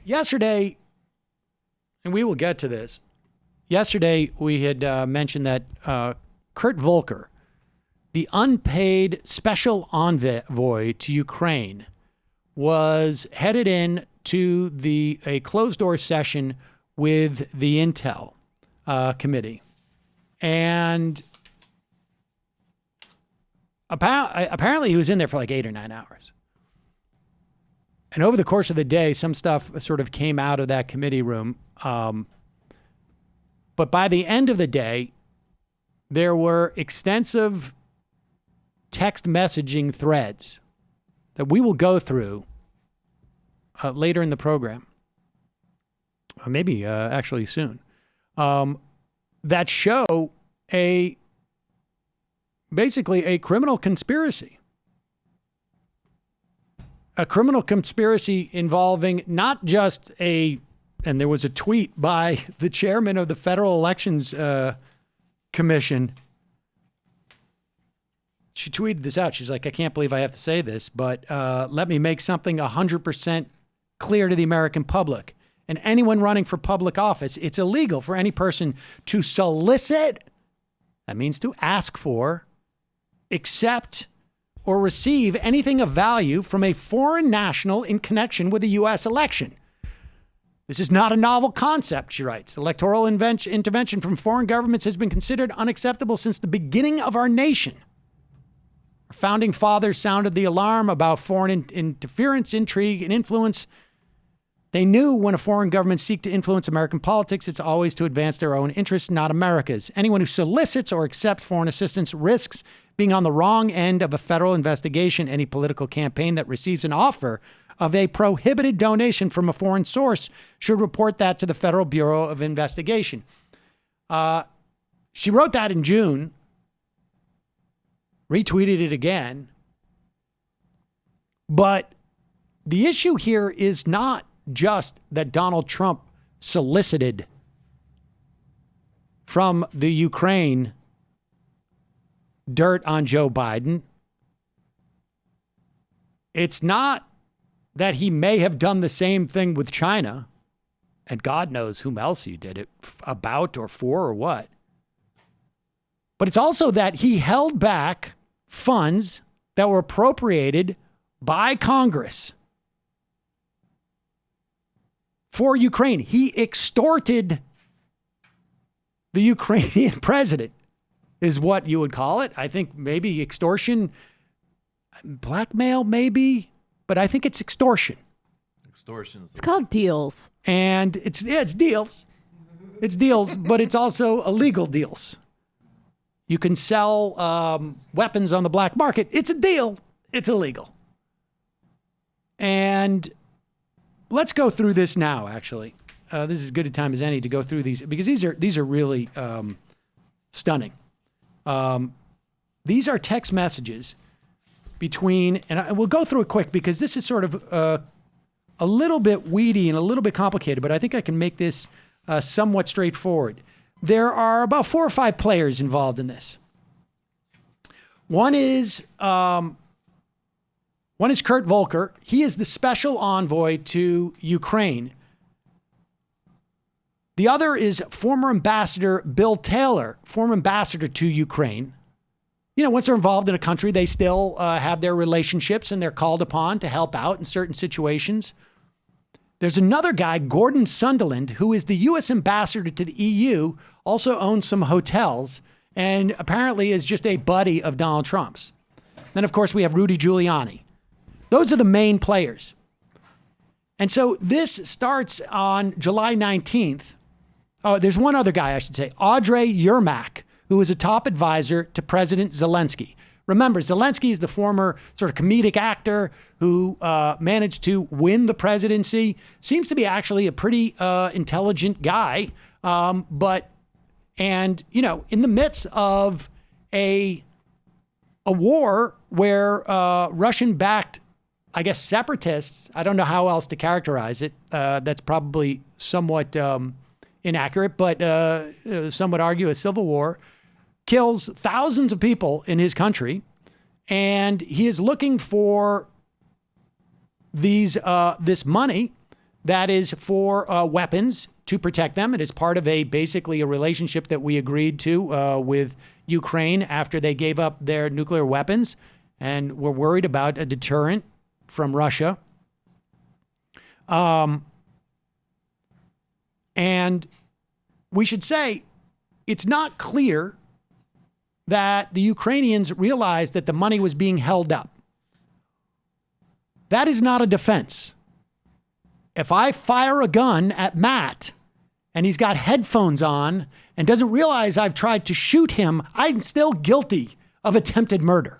yesterday, and we will get to this. Yesterday, we had mentioned that Kurt Volker, the unpaid special envoy to Ukraine, was headed in to a closed-door session with the Intel committee. And apparently he was in there for like 8 or 9 hours. And over the course of the day, some stuff sort of came out of that committee room. But by the end of the day, there were extensive text messaging threads that we will go through later in the program, or maybe actually soon, that show basically a criminal conspiracy. A criminal conspiracy involving not just and there was a tweet by the chairman of the Federal Elections Commission. She tweeted this out. She's like, I can't believe I have to say this, but let me make something 100% clear to the American public. And anyone running for public office, it's illegal for any person to solicit, that means to ask for, accept, or receive anything of value from a foreign national in connection with a U.S. election. This is not a novel concept, she writes. Electoral intervention from foreign governments has been considered unacceptable since the beginning of our nation. Our founding fathers sounded the alarm about foreign interference, intrigue, and influence. They knew when a foreign government seeks to influence American politics, it's always to advance their own interests, not America's. Anyone who solicits or accepts foreign assistance risks being on the wrong end of a federal investigation. Any political campaign that receives an offer of a prohibited donation from a foreign source should report that to the Federal Bureau of Investigation. She wrote that in June, retweeted it again. But the issue here is not just that Donald Trump solicited from the Ukraine dirt on Joe Biden. It's not that he may have done the same thing with China, and God knows whom else he did it about or for or what. But it's also that he held back funds that were appropriated by Congress for Ukraine. He extorted the Ukrainian president, is what you would call it. I think maybe extortion, blackmail maybe, but I think it's extortion. Extortion's It's called deals. And it's deals. It's deals, but it's also illegal deals. You can sell weapons on the black market. It's a deal. It's illegal. And let's go through this now, actually. This is as good a time as any to go through these, because these are really stunning. These are text messages between, and we'll go through it quick because this is sort of a little bit weedy and a little bit complicated, but I think I can make this somewhat straightforward. There are about 4 or 5 players involved in this. One is Kurt Volker. He is the special envoy to Ukraine. The other is former Ambassador Bill Taylor, former ambassador to Ukraine. You know, once they're involved in a country, they still have their relationships and they're called upon to help out in certain situations. There's another guy, Gordon Sunderland, who is the U.S. ambassador to the EU, also owns some hotels, and apparently is just a buddy of Donald Trump's. Then, of course, we have Rudy Giuliani. Those are the main players. And so this starts on July 19th. Oh, there's one other guy, I should say, Audrey Yermak, who is a top advisor to President Zelensky. Remember, Zelensky is the former sort of comedic actor who managed to win the presidency. Seems to be actually a pretty intelligent guy. And you know, in the midst of a war where Russian-backed, I guess, separatists, I don't know how else to characterize it. That's probably somewhat inaccurate, but some would argue a civil war, kills thousands of people in his country, and he is looking for this money that is for weapons to protect them. It is part of basically a relationship that we agreed to with Ukraine after they gave up their nuclear weapons, and we're worried about a deterrent from Russia. And we should say it's not clear that the Ukrainians realized that the money was being held up. That is not a defense. If I fire a gun at Matt and he's got headphones on and doesn't realize I've tried to shoot him, I'm still guilty of attempted murder.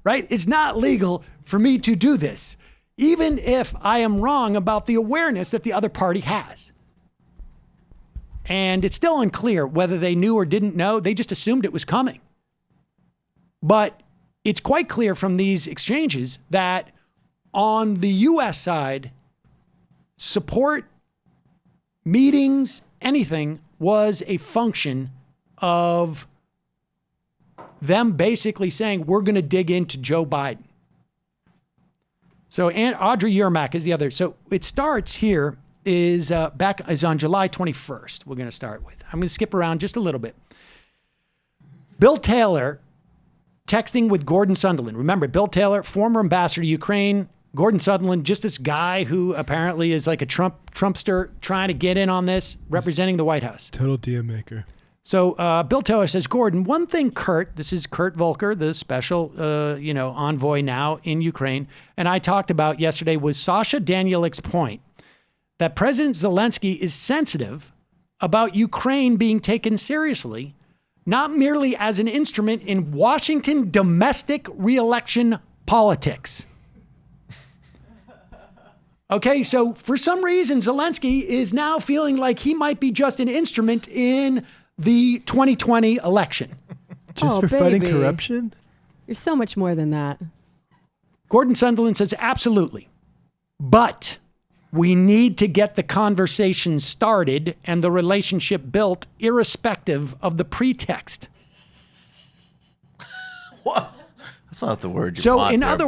Right? It's not legal for me to do this, even if I am wrong about the awareness that the other party has. And it's still unclear whether they knew or didn't know. They just assumed it was coming. But it's quite clear from these exchanges that on the U.S. side, support, meetings, anything was a function of them basically saying, we're going to dig into Joe Biden. So Audrey Yermak is the other. So it starts here is on July 21st. We're going to start with. I'm going to skip around just a little bit. Bill Taylor texting with Gordon Sondland. Remember, Bill Taylor, former ambassador to Ukraine. Gordon Sondland, just this guy who apparently is like a Trumpster trying to get in on this, representing the White House. Total deal maker. So Bill Taylor says, Gordon, one thing this is Kurt Volker, the special, envoy now in Ukraine, and I talked about yesterday was Sasha Danielik's point that President Zelensky is sensitive about Ukraine being taken seriously, not merely as an instrument in Washington domestic re-election politics. Okay, so for some reason, Zelensky is now feeling like he might be just an instrument in the 2020 election. Just for fighting corruption? You're so much more than that. Gordon Sondland says, absolutely. But we need to get the conversation started and the relationship built irrespective of the pretext. What? That's not the word you so want. in there, other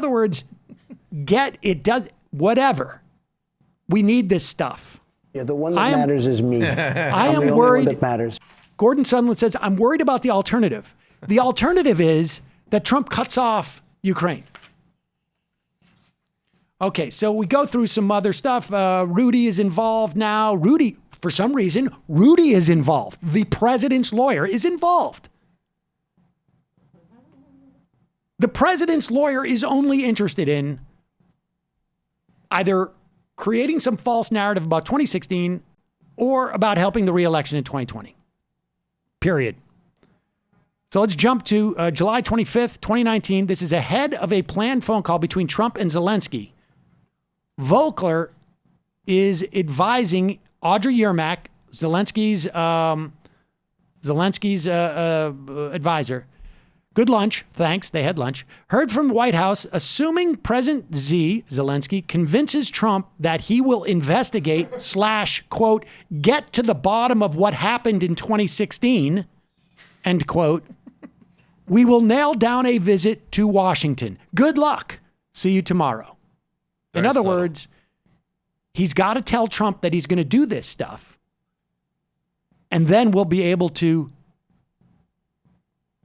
words, get it does whatever. We need this stuff. Yeah, the one that matters is me. I am the only worried. one that matters. Gordon Sondland says, I'm worried about the alternative. The alternative is that Trump cuts off Ukraine. Okay, so we go through some other stuff. Rudy is involved now. For some reason, Rudy is involved. The president's lawyer is involved. The president's lawyer is only interested in either creating some false narrative about 2016 or about helping the re-election in 2020. Period. So let's jump to July 25th, 2019. This is ahead of a planned phone call between Trump and Zelensky. Volker is advising Audrey Yermak, Zelensky's advisor. Good lunch. Thanks. They had lunch. Heard from the White House, assuming President Zelensky convinces Trump that he will investigate / quote, get to the bottom of what happened in 2016, end quote, we will nail down a visit to Washington. Good luck. See you tomorrow. In other words, he's got to tell Trump that he's going to do this stuff. And then we'll be able to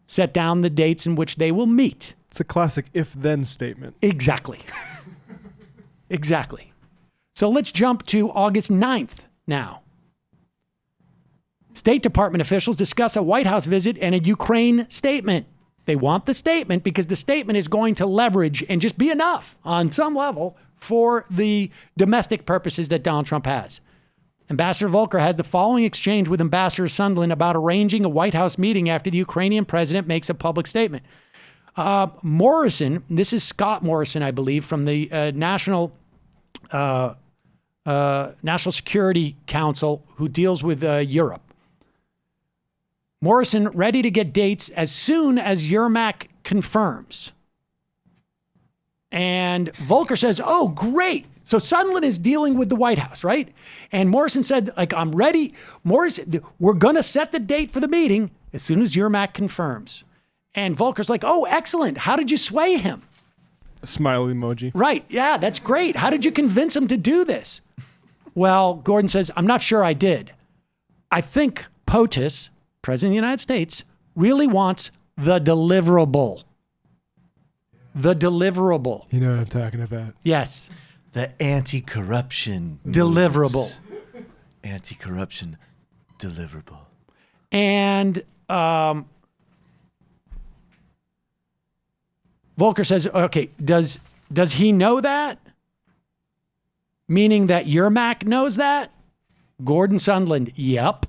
set down the dates in which they will meet. It's a classic if-then statement. Exactly. Exactly. So let's jump to August 9th now. State Department officials discuss a White House visit and a Ukraine statement. They want the statement because the statement is going to leverage and just be enough on some level for the domestic purposes that Donald Trump has. Ambassador Volker had the following exchange with Ambassador Sondland about arranging a White House meeting after the Ukrainian president makes a public statement. Morrison, this is Scott Morrison, I believe, from the National Security Council, who deals with Europe. Morrison ready to get dates as soon as Yermak confirms. And Volker says, oh, great. So Sondland is dealing with the White House, right? And Morrison said, I'm ready. Morrison, we're going to set the date for the meeting as soon as Yermak confirms. And Volker's like, oh, excellent. How did you sway him? Smiley emoji. Right. Yeah, that's great. How did you convince him to do this? Well, Gordon says, I'm not sure I did. I think POTUS, President of the United States, really wants the deliverable. The deliverable. You know what I'm talking about. Yes. The anti-corruption Deliverable. moves. Anti-corruption deliverable. And Volker says, okay, does he know that? Meaning that Yermak knows that? Gordon Sondland, yep.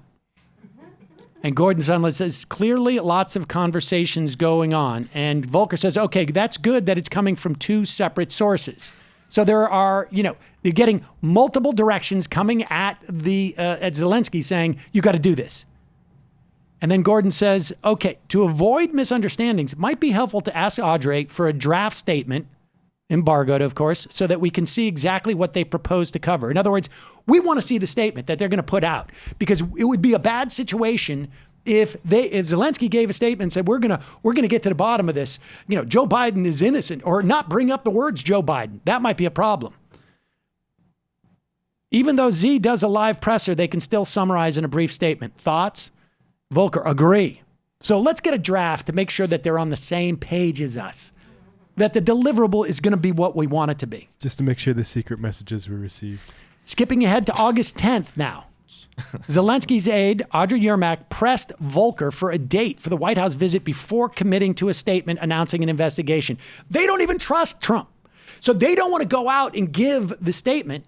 And Gordon Sondland says, clearly lots of conversations going on. And Volker says, okay, that's good that it's coming from two separate sources. So there are, they're getting multiple directions coming at Zelensky saying, you got to do this. And then Gordon says, okay, to avoid misunderstandings, it might be helpful to ask Audrey for a draft statement, embargoed, of course, so that we can see exactly what they propose to cover. In other words, we want to see the statement that they're going to put out, because it would be a bad situation if Zelensky gave a statement and said, we're going to get to the bottom of this. Joe Biden is innocent, or not bring up the words Joe Biden. That might be a problem. Even though Z does a live presser, they can still summarize in a brief statement. Thoughts? Volker, agree. So let's get a draft to make sure that they're on the same page as us, that the deliverable is going to be what we want it to be. Just to make sure the secret messages were received. Skipping ahead to August 10th now. Zelensky's aide, Audrey Yermak, pressed Volker for a date for the White House visit before committing to a statement announcing an investigation. They don't even trust Trump. So they don't want to go out and give the statement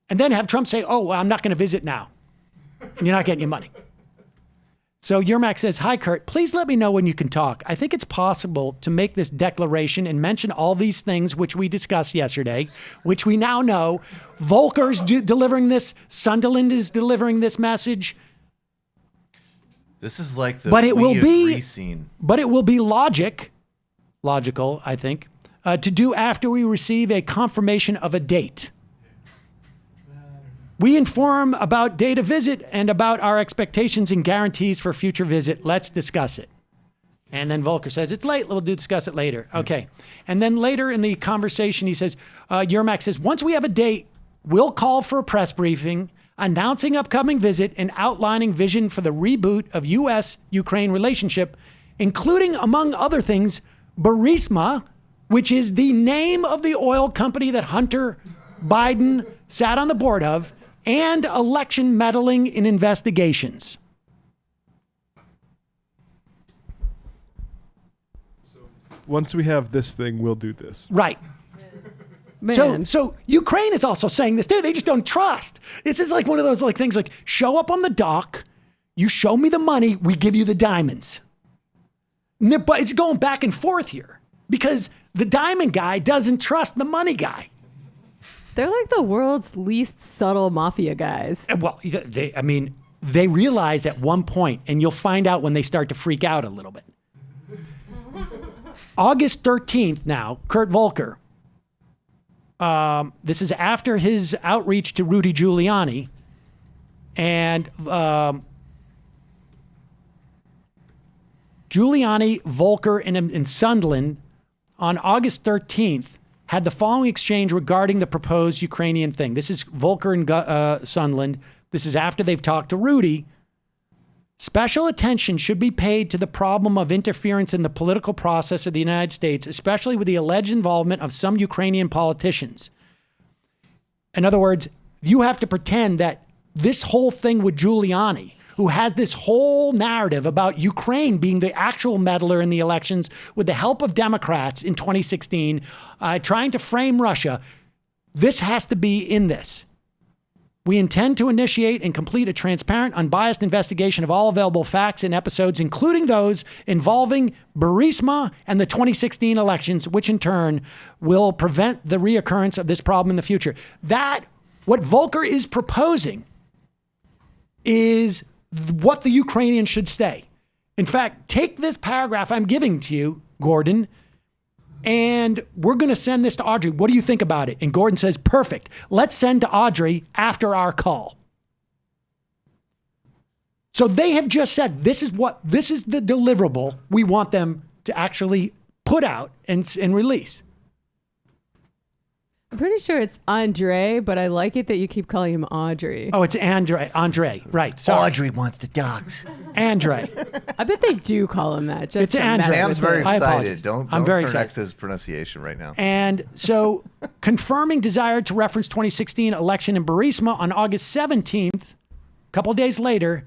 and then have Trump say, oh, well, I'm not going to visit now. And you're not getting your money. So Yermak says, hi, Kurt, please let me know when you can talk. I think it's possible to make this declaration and mention all these things which we discussed yesterday, which we now know. Volker's delivering this. Sunderland is delivering this message. This is like the But it will be scene. But it will be logical, I think, to do after we receive a confirmation of a date. We inform about date of visit and about our expectations and guarantees for future visit. Let's discuss it. And then Volker says, it's late. We'll discuss it later. Okay. And then later in the conversation, he says, Yermak says, once we have a date, we'll call for a press briefing announcing upcoming visit and outlining vision for the reboot of U.S.-Ukraine relationship, including, among other things, Burisma, which is the name of the oil company that Hunter Biden sat on the board of, and election meddling in investigations. Once we have this thing, we'll do this. Right. Man. So Ukraine is also saying this too. They just don't trust. It's just like one of those things like, show up on the dock, you show me the money, we give you the diamonds. But it's going back and forth here because the diamond guy doesn't trust the money guy. They're like the world's least subtle mafia guys. Well, they realize at one point, and you'll find out when they start to freak out a little bit. August 13th now, Kurt Volker. This is after his outreach to Rudy Giuliani. And Giuliani, Volker, and Sunderland on August 13th had the following exchange regarding the proposed Ukrainian thing. This is Volker and Sunderland. This is after they've talked to Rudy. Special attention should be paid to the problem of interference in the political process of the United States, especially with the alleged involvement of some Ukrainian politicians. In other words, you have to pretend that this whole thing with Giuliani, who has this whole narrative about Ukraine being the actual meddler in the elections with the help of Democrats in 2016, trying to frame Russia, this has to be in this. We intend to initiate and complete a transparent, unbiased investigation of all available facts and episodes, including those involving Burisma and the 2016 elections, which in turn will prevent the reoccurrence of this problem in the future. What Volker is proposing is what the Ukrainians should say. In fact, take this paragraph I'm giving to you, Gordon, and we're going to send this to Audrey. What do you think about it? And Gordon says, perfect. Let's send to Audrey after our call. So they have just said, this is the deliverable we want them to actually put out and release. I'm pretty sure it's Andre, but I like it that you keep calling him Audrey. Oh, it's Andre. Andre, right. Sorry. Audrey wants the dogs. Andre. I bet they do call him that. Just It's to Andre. mess Sam's with very it. I apologize. excited. Don't I'm very correct excited. his pronunciation right now. And so, confirming desire to reference 2016 election in Burisma on August 17th, a couple days later,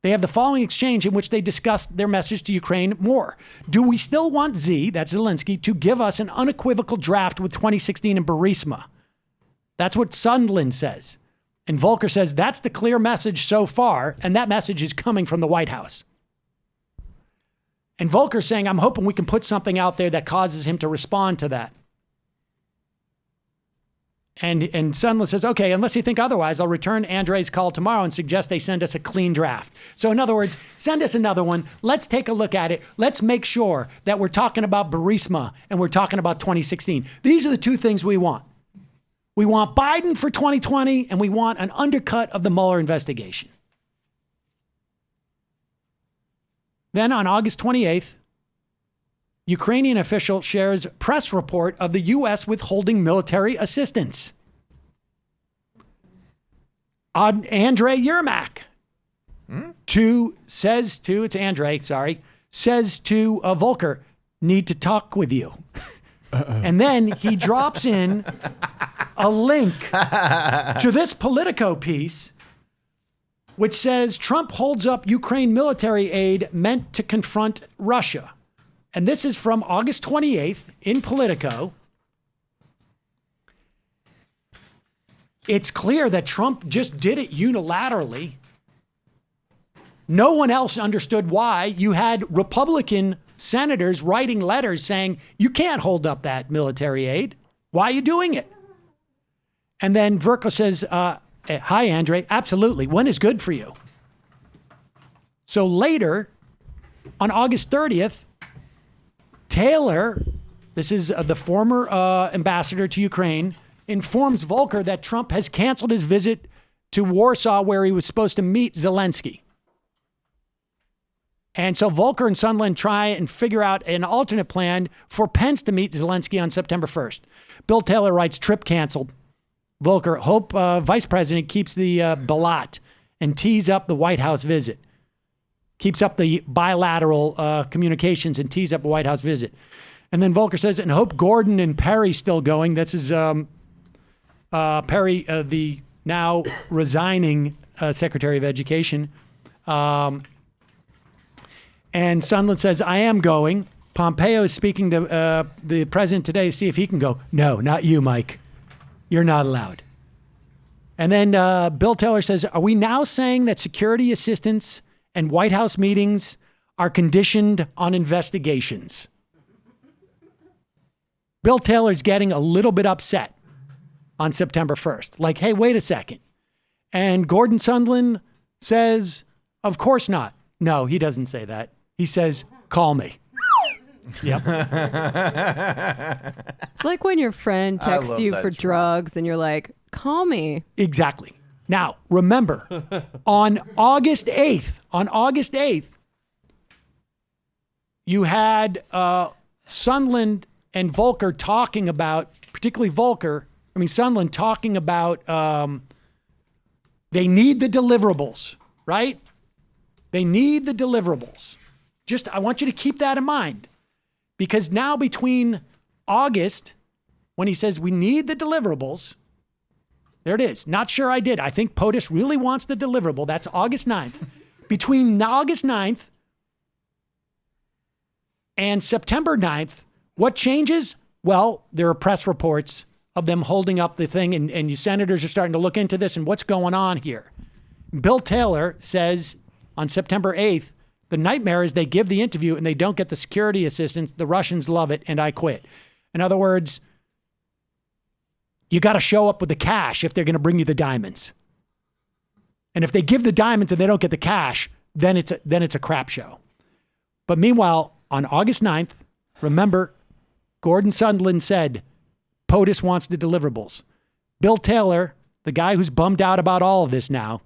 they have the following exchange in which they discussed their message to Ukraine more. Do we still want Z, that's Zelensky, to give us an unequivocal draft with 2016 in Burisma? That's what Sundland says. And Volker says that's the clear message so far, and that message is coming from the White House. And Volker's saying, I'm hoping we can put something out there that causes him to respond to that. And Sundland says, okay, unless you think otherwise, I'll return Andre's call tomorrow and suggest they send us a clean draft. So in other words, send us another one. Let's take a look at it. Let's make sure that we're talking about Burisma and we're talking about 2016. These are the two things we want. We want Biden for 2020 and we want an undercut of the Mueller investigation. Then on August 28th, Ukrainian official shares press report of the U.S. withholding military assistance. Andrei Yermak says to Volker, need to talk with you. And then he drops in a link to this Politico piece, which says Trump holds up Ukraine military aid meant to confront Russia. And this is from August 28th in Politico. It's clear that Trump just did it unilaterally. No one else understood why. You had Republican senators writing letters saying, you can't hold up that military aid. Why are you doing it? And then Verko says, hi, Andre. Absolutely. When is good for you? So later, on August 30th, Taylor, this is the former ambassador to Ukraine, informs Volker that Trump has canceled his visit to Warsaw where he was supposed to meet Zelensky. And so Volker and Sundland try and figure out an alternate plan for Pence to meet Zelensky on September 1st. Bill Taylor writes, trip canceled. Volker, hope vice president keeps the balat and tees up the White House visit. Keeps up the bilateral communications and tees up a White House visit. And then Volker says, and hope Gordon and Perry still going. This is Perry, the now resigning Secretary of Education. And Sundland says, I am going. Pompeo is speaking to the president today to see if he can go. No, not you, Mike. You're not allowed. And then Bill Taylor says, are we now saying that security assistance and White House meetings are conditioned on investigations? Bill Taylor's getting a little bit upset on September 1st. Like, hey, wait a second. And Gordon Sundland says, of course not. No, he doesn't say that. He says, call me. Yep. It's like when your friend I texts love you that for trope. drugs and you're like, call me. Exactly. Now, remember, on August 8th, you had Sundland and Volker talking about, particularly Sundland talking about they need the deliverables, right? They need the deliverables. Just, I want you to keep that in mind. Because now between August, when he says we need the deliverables, there it is. Not sure I did. I think POTUS really wants the deliverable. That's August 9th. Between August 9th and September 9th, what changes? Well, there are press reports of them holding up the thing, and you senators are starting to look into this and what's going on here. Bill Taylor says on September 8th, the nightmare is they give the interview and they don't get the security assistance. The Russians love it, and I quit. In other words, you got to show up with the cash if they're going to bring you the diamonds. And if they give the diamonds and they don't get the cash, then it's a crap show. But meanwhile, on August 9th, remember, Gordon Sundland said, POTUS wants the deliverables. Bill Taylor, the guy who's bummed out about all of this now,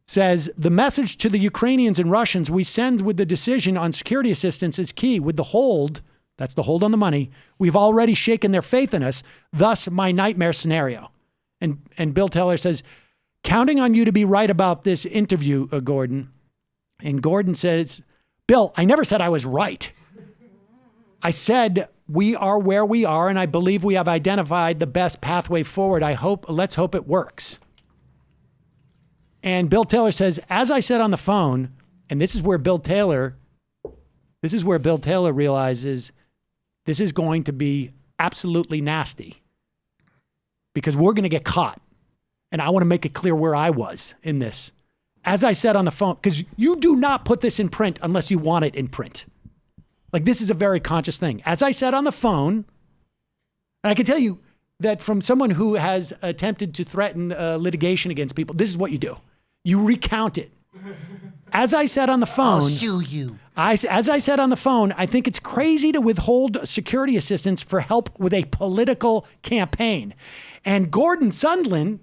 says the message to the Ukrainians and Russians we send with the decision on security assistance is key. With the hold, That's the hold on the money. We've already shaken their faith in us. Thus, my nightmare scenario. And Bill Taylor says, counting on you to be right about this interview, Gordon. And Gordon says, Bill, I never said I was right. I said we are where we are, and I believe we have identified the best pathway forward. Let's hope it works. And Bill Taylor says, as I said on the phone, and this is where Bill Taylor realizes this is going to be absolutely nasty because we're going to get caught. And I want to make it clear where I was in this. As I said on the phone, because you do not put this in print unless you want it in print. Like, this is a very conscious thing. As I said on the phone, and I can tell you that from someone who has attempted to threaten litigation against people, this is what you do. You recount it. As I said on the phone, I'll sue you. As I said on the phone, I think it's crazy to withhold security assistance for help with a political campaign. And Gordon Sondland,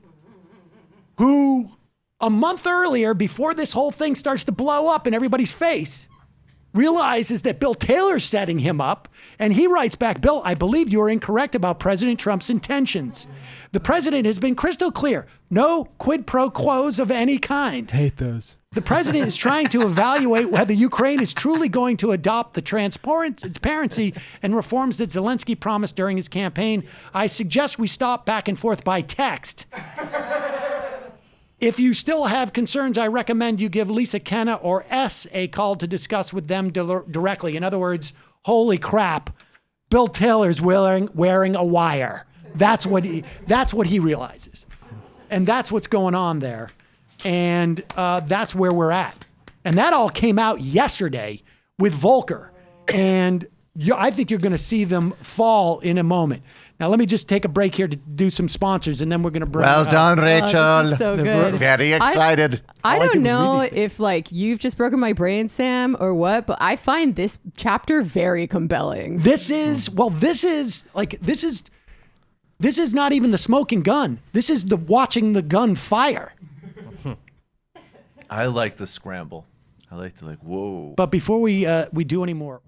who a month earlier, before this whole thing starts to blow up in everybody's face, realizes that Bill Taylor's setting him up, and he writes back, Bill, I believe you are incorrect about President Trump's intentions. The president has been crystal clear. No quid pro quos of any kind. Hate those. The president is trying to evaluate whether Ukraine is truly going to adopt the transparency and reforms that Zelensky promised during his campaign. I suggest we stop back and forth by text. If you still have concerns, I recommend you give Lisa Kenna or S a call to discuss with them directly. In other words, holy crap, Bill Taylor's wearing a wire. That's what he realizes. And that's what's going on there. And that's where we're at. And that all came out yesterday with Volker. And I think you're going to see them fall in a moment. Now, let me just take a break here to do some sponsors, and then we're going to bring... Well done, Rachel. So good. Very excited. I All I don't did was read know these things. if like you've just broken my brain, Sam, or what, but I find this chapter very compelling. This is not even the smoking gun. This is the watching the gun fire. I like the scramble. I like to whoa. But before we do any more...